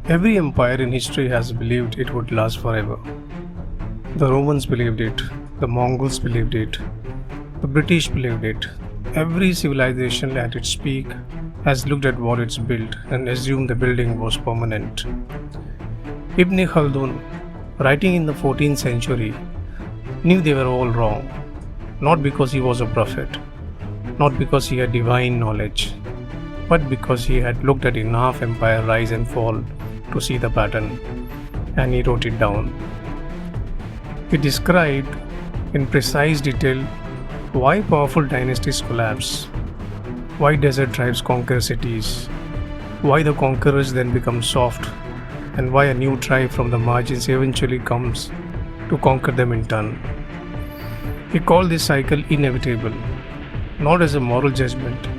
Every empire in history has believed it would last forever. The Romans believed it, the Mongols believed it, the British believed it. Every civilization at its peak has looked at what it's built and assumed the building was permanent. Ibn Khaldun, writing in the 14th century, knew they were all wrong, not because he was a prophet, not because he had divine knowledge, but because he had looked at enough empire rise and fall to see the pattern, and he wrote it down. He described in precise detail why powerful dynasties collapse, why desert tribes conquer cities, why the conquerors then become soft, and why a new tribe from the margins eventually comes to conquer them in turn. He called this cycle inevitable, not as a moral judgment,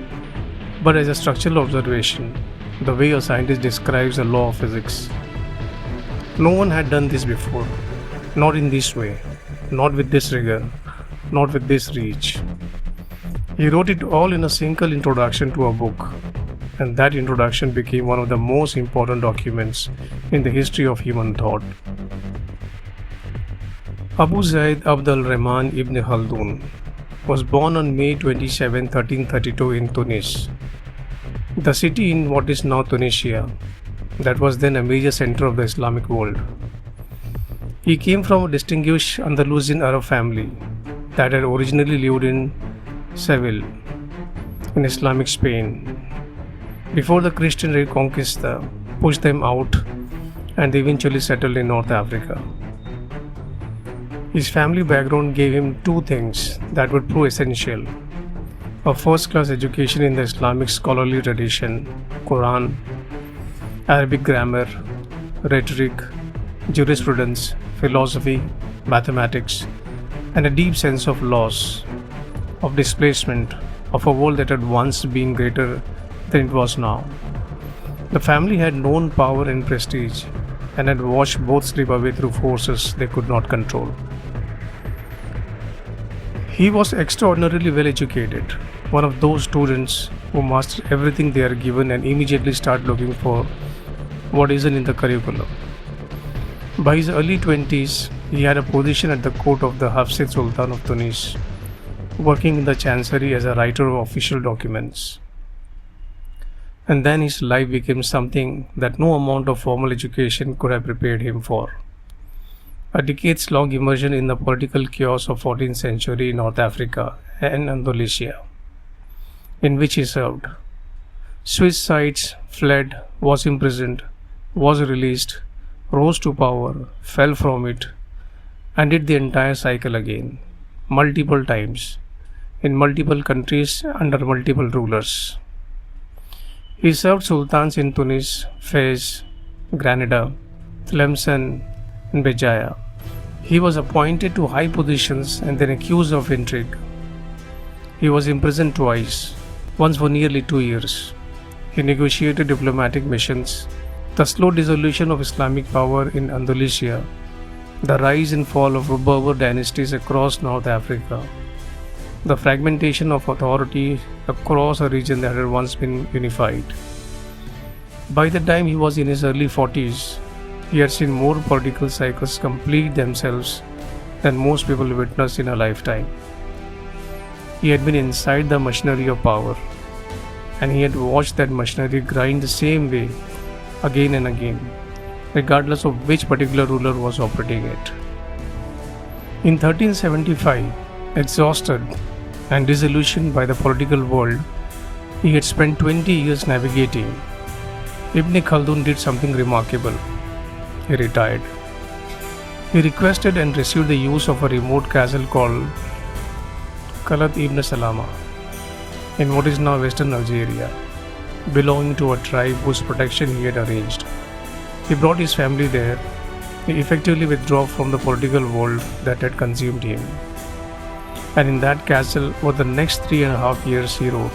but as a structural observation, the way a scientist describes a law of physics. No one had done this before, not in this way, not with this rigor, not with this reach. He wrote it all in a single introduction to a book, and that introduction became one of the most important documents in the history of human thought. Abu Zaid Abd al-Rahman ibn Khaldun was born on May 27, 1332 in Tunis, the city in what is now Tunisia, that was then a major center of the Islamic world. He came from a distinguished Andalusian Arab family that had originally lived in Seville, in Islamic Spain, before the Christian Reconquista pushed them out and they eventually settled in North Africa. His family background gave him two things that would prove essential: a first-class education in the Islamic scholarly tradition, Quran, Arabic grammar, rhetoric, jurisprudence, philosophy, mathematics, and a deep sense of loss, of displacement, of a world that had once been greater than it was now. The family had known power and prestige and had watched both slip away through forces they could not control. He was extraordinarily well educated, one of those students who master everything they are given and immediately start looking for what isn't in the curriculum. By his early 20s, he had a position at the court of the Hafsid Sultan of Tunis, working in the chancery as a writer of official documents. And then his life became something that no amount of formal education could have prepared him for. A decades-long immersion in the political chaos of 14th century North Africa and Andalusia, in which he served. Swiss sides, fled, was imprisoned, was released, rose to power, fell from it, and did the entire cycle again, multiple times, in multiple countries under multiple rulers. He served sultans in Tunis, Fez, Granada, Tlemcen, and Béjaïa. He was appointed to high positions and then accused of intrigue. He was imprisoned twice, once for nearly 2 years. He negotiated diplomatic missions, the slow dissolution of Islamic power in Andalusia, the rise and fall of Berber dynasties across North Africa, the fragmentation of authority across a region that had once been unified. By the time he was in his early 40s, he had seen more political cycles complete themselves than most people witness in a lifetime. He had been inside the machinery of power, and he had watched that machinery grind the same way again and again, regardless of which particular ruler was operating it. In 1375, exhausted and disillusioned by the political world he had spent 20 years navigating, Ibn Khaldun did something remarkable. He retired. He requested and received the use of a remote castle called Khalat ibn Salama in what is now western Algeria, belonging to a tribe whose protection he had arranged. He brought his family there. He effectively withdrew from the political world that had consumed him. And in that castle, for the next 3.5 years, he wrote.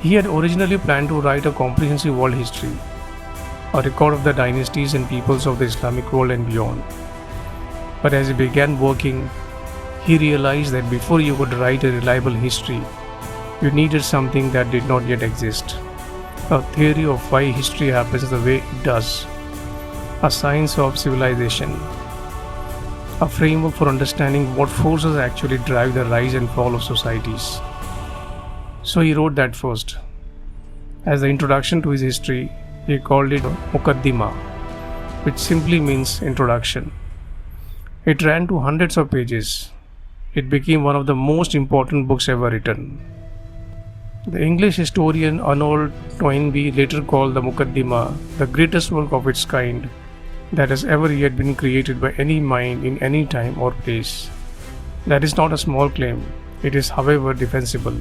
He had originally planned to write a comprehensive world history, a record of the dynasties and peoples of the Islamic world and beyond. But as he began working, he realized that before you could write a reliable history, you needed something that did not yet exist, a theory of why history happens the way it does, a science of civilization, a framework for understanding what forces actually drive the rise and fall of societies. So he wrote that first. As the introduction to his history, he called it Muqaddimah, which simply means introduction. It ran to hundreds of pages. It became one of the most important books ever written. The English historian Arnold Toynbee later called the Muqaddimah the greatest work of its kind that has ever yet been created by any mind in any time or place. That is not a small claim. It is, however, defensible.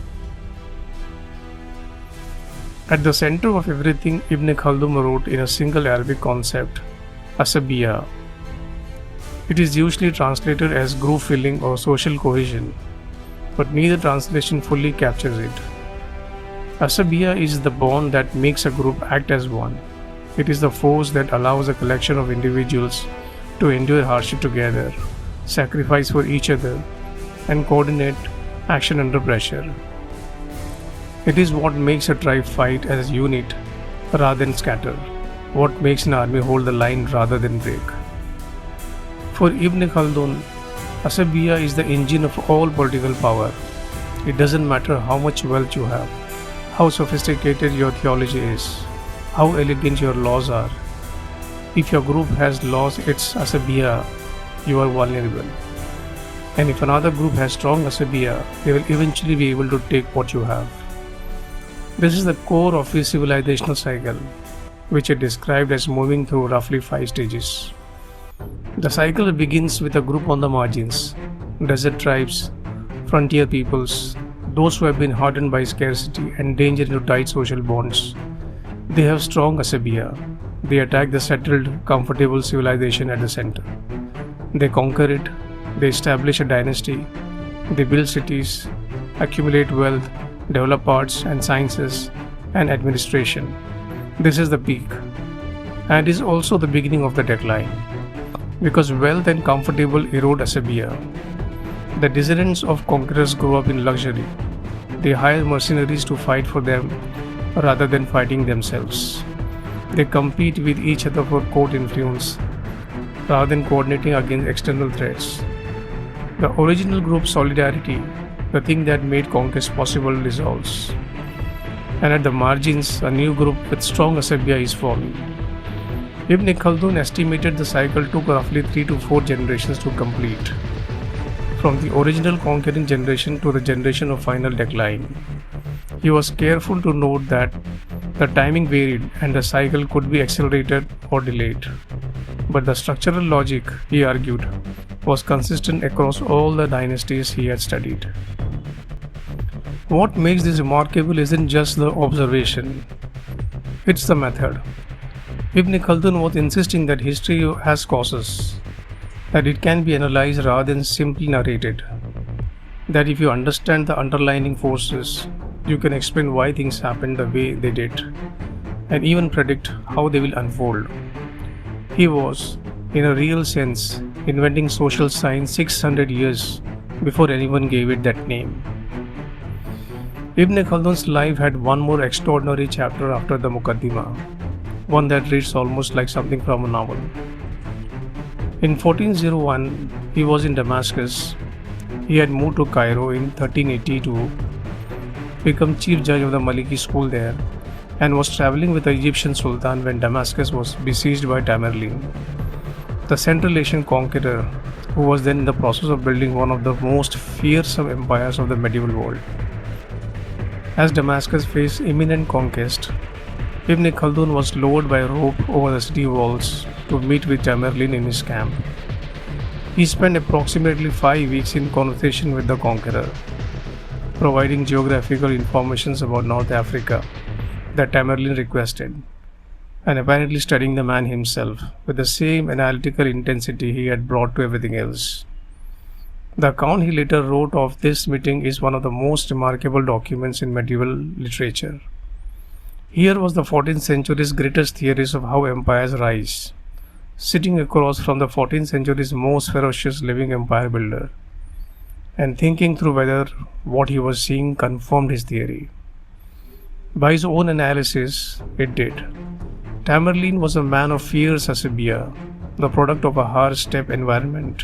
At the center of everything Ibn Khaldun wrote in a single Arabic concept, asabiya. It is usually translated as group feeling or social cohesion, but neither translation fully captures it. Asabiya is the bond that makes a group act as one. It is the force that allows a collection of individuals to endure hardship together, sacrifice for each other, and coordinate action under pressure. It is what makes a tribe fight as a unit rather than scatter, what makes an army hold the line rather than break. For Ibn Khaldun, Asabiya is the engine of all political power. It doesn't matter how much wealth you have, how sophisticated your theology is, how elegant your laws are. If your group has lost its asabiya, you are vulnerable. And if another group has strong asabiya, they will eventually be able to take what you have. This is the core of his civilizational cycle, which he described as moving through roughly 5 stages. The cycle begins with a group on the margins, desert tribes, frontier peoples, those who have been hardened by scarcity and danger into tight social bonds. They have strong asabiya. They attack the settled, comfortable civilization at the center. They conquer it. They establish a dynasty. They build cities, accumulate wealth, develop arts and sciences and administration. This is the peak, and is also the beginning of the decline, because wealth and comfortable erode asabiya. The descendants of conquerors grow up in luxury. They hire mercenaries to fight for them rather than fighting themselves. They compete with each other for court influence rather than coordinating against external threats. The original group solidarity, the thing that made conquest possible, dissolves. And at the margins, a new group with strong asabiya is forming. Ibn Khaldun estimated the cycle took roughly 3 to 4 generations to complete, from the original conquering generation to the generation of final decline. He was careful to note that the timing varied and the cycle could be accelerated or delayed. But the structural logic, he argued, was consistent across all the dynasties he had studied. What makes this remarkable isn't just the observation, it's the method. Ibn Khaldun was insisting that history has causes, that it can be analyzed rather than simply narrated, that if you understand the underlying forces, you can explain why things happened the way they did, and even predict how they will unfold. He was, in a real sense, inventing social science 600 years before anyone gave it that name. Ibn Khaldun's life had one more extraordinary chapter after the Muqaddimah, one that reads almost like something from a novel. In 1401, he was in Damascus. He had moved to Cairo in 1380 to become chief judge of the Maliki school there, and was traveling with the Egyptian Sultan when Damascus was besieged by Tamerlane, the Central Asian conqueror who was then in the process of building one of the most fearsome empires of the medieval world. As Damascus faced imminent conquest, Ibn Khaldun was lowered by rope over the city walls to meet with Tamerlane in his camp. He spent approximately 5 weeks in conversation with the conqueror, providing geographical information about North Africa that Tamerlane requested, and apparently studying the man himself with the same analytical intensity he had brought to everything else. The account he later wrote of this meeting is one of the most remarkable documents in medieval literature. Here was the 14th century's greatest theories of how empires rise, sitting across from the 14th century's most ferocious living empire builder, and thinking through whether what he was seeing confirmed his theory. By his own analysis, it did. Tamerlane was a man of fierce asabiya, the product of a harsh steppe environment,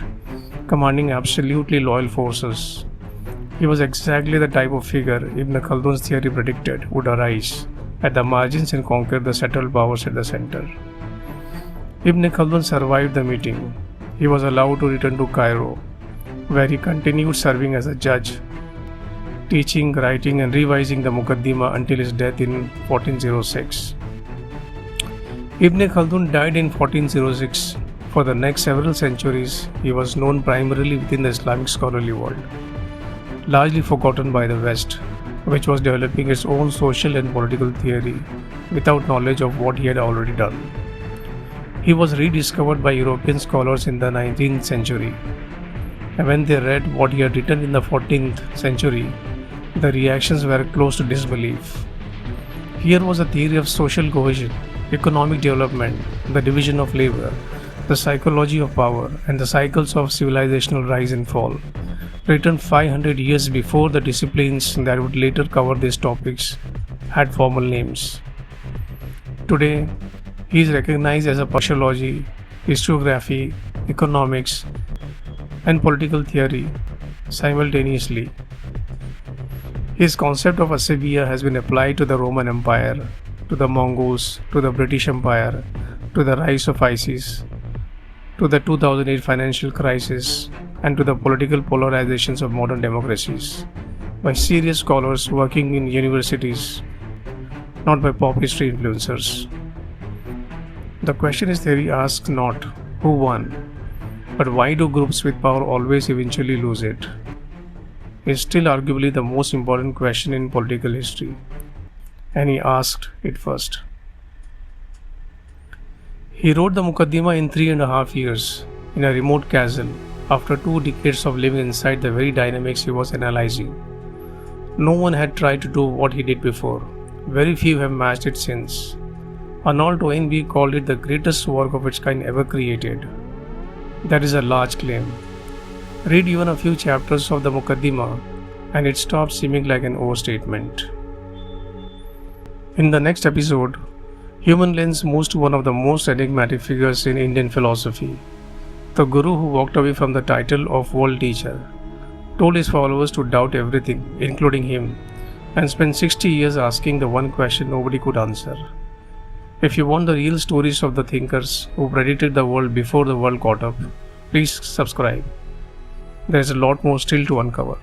commanding absolutely loyal forces. He was exactly the type of figure Ibn Khaldun's theory predicted would arise at the margins and conquer the settled powers at the center. Ibn Khaldun survived the meeting. He was allowed to return to Cairo, where he continued serving as a judge, teaching, writing, and revising the Muqaddimah until his death in 1406. Ibn Khaldun died in 1406. For the next several centuries, he was known primarily within the Islamic scholarly world, largely forgotten by the West, which was developing its own social and political theory without knowledge of what he had already done. He was rediscovered by European scholars in the 19th century, and when they read what he had written in the 14th century, the reactions were close to disbelief. Here was a theory of social cohesion, economic development, the division of labor, the psychology of power, and the cycles of civilizational rise and fall, written 500 years before the disciplines that would later cover these topics had formal names. Today, he is recognized as a sociology, historiography, economics, and political theory simultaneously. His concept of asabiya has been applied to the Roman Empire, to the Mongols, to the British Empire, to the rise of ISIS, to the 2008 financial crisis, and to the political polarizations of modern democracies, by serious scholars working in universities, not by pop history influencers. The question his theory asks not who won, but why do groups with power always eventually lose it? Is still arguably the most important question in political history, and he asked it first. He wrote the Muqaddimah in 3.5 years, in a remote castle, after 2 decades of living inside the very dynamics he was analyzing. No one had tried to do what he did before. Very few have matched it since. Arnold Toynbee called it the greatest work of its kind ever created. That is a large claim. Read even a few chapters of the Muqaddimah, and it stops seeming like an overstatement. In the next episode, Human Lens moves to one of the most enigmatic figures in Indian philosophy, the guru who walked away from the title of world teacher, told his followers to doubt everything, including him, and spent 60 years asking the one question nobody could answer. If you want the real stories of the thinkers who predicted the world before the world caught up, please subscribe. There is a lot more still to uncover.